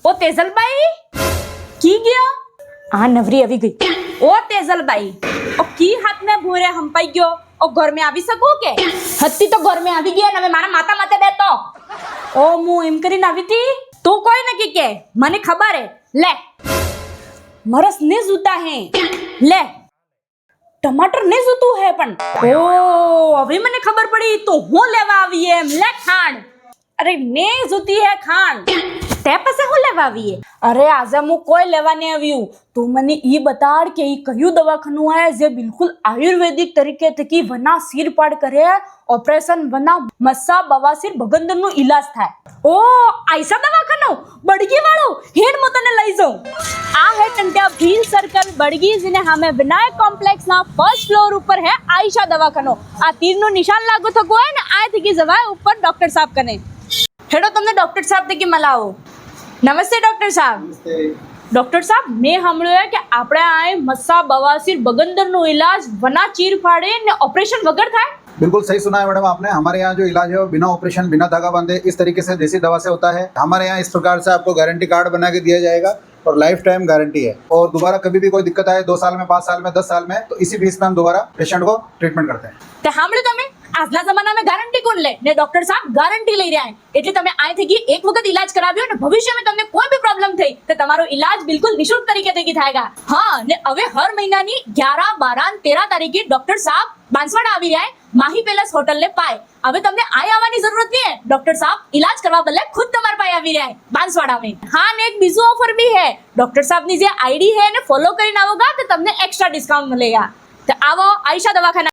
ओ तेजलबाई की गया आ नवरी આવી ગઈ ओ तेजलबाई ओ की हाथ में भूरे हंपाई गयो ओ घर में આવી શકું કે હત્તી તો ઘર में આવી ગયા ને હવે મારા માતા માથે બેતો ઓ હું એમ કરીને આવી હતી તું કોઈ નકી કે મને ખબર હે લે મરસ ને જૂતા હે લે टमाटर ने जूतू है पण ओ अभी मैंने खबर पड़ी तो હું લેવા આવી એમ લે ખાંડ અરે ને જૂતી હે ખાંડ તે પાસે હું લેવા આવી અરે આજે હું કોઈ લેવા નહીં આવ્યું તું મને ઈ બતાડ કે ઈ કયું દવાખાનું હે જે બિલકુલ આયુર્વેદિક તરીકે થકી વના સિર પાડ કરે ઓપરેશન વના મસ્સા બવાસીર બગંદરનો ઈલાજ થાય ઓ આઈસા દવાખાનું બડગી વાળો હેડ મો તને લઈ જાઉં આ હે ટંટ્યા ભીલ સર્કલ બડગી જેને સામે વિનાયક કોમ્પ્લેક્સ ના ફર્સ્ટ ફ્લોર ઉપર હે આઈશા દવાખાનો આ તીરનું નિશાન લાગુ થકો હે ને આ થકી જવાય ઉપર ડોક્ટર સાહેબ કને હેડો તમને ડોક્ટર સાહેબ થકી મલાવો નમસ્તે ડોક્ટર સાહેબ डॉक्टर साहब मैं સાંભળ્યું है कि આપણે આ મસ્સા બવાસીર બગંદરનો इलाज वना चीर फाड़े ने ऑपरेशन वगैरह था बिल्कुल सही सुना है मैडम आपने। हमारे यहाँ जो इलाज है वो बिना ऑपरेशन बिना धागा बांधे इस तरीके से देसी दवा से होता है। हमारे यहाँ इस प्रकार से आपको गारंटी कार्ड बना के दिया जाएगा और लाइफ टाइम गारंटी है और दोबारा कभी भी कोई दिक्कत आए 2 साल में 5 साल में 10 साल में तो इसी फीस में हम दोबारा पेशेंट को ट्रीटमेंट करते हैं। તે સાંભળ્યું તમે આજના જમાનામાં ગારંટી કોણ લે ને ડોક્ટર સાહેબ ગારંટી લઈ રહ્યા છે એટલે તમે અહીંથી એક વખત ઇલાજ કરાવ્યો ને ભવિષ્યમાં તમને કોઈ भी प्रॉब्लम થઈ તો તમારો ઇલાજ બિલકુલ નિશુલ્ક તરીકે થકી થાયગા હા ને હવે હર મહિનાની 11 12 13 તારીખે ડોક્ટર સાહેબ બાંસવાડા આવી રહ્યા है माही पैलेस होटल ने पाए હવે તમને આય આવવાની જરૂરત નહીં है डॉक्टर साहब इलाज करवा बदले खुद તમારા પાસે આવી રહ્યા है બાંસવાડા में हाँ ने एक બીજો ઓફર भी है डॉक्टर साहब ની જે आईडी है ने फॉलो કરીને આવોગા તો તમને एक्स्ट्रा डिस्काउंट मिलेगा तो आवो आयशा दवाखाना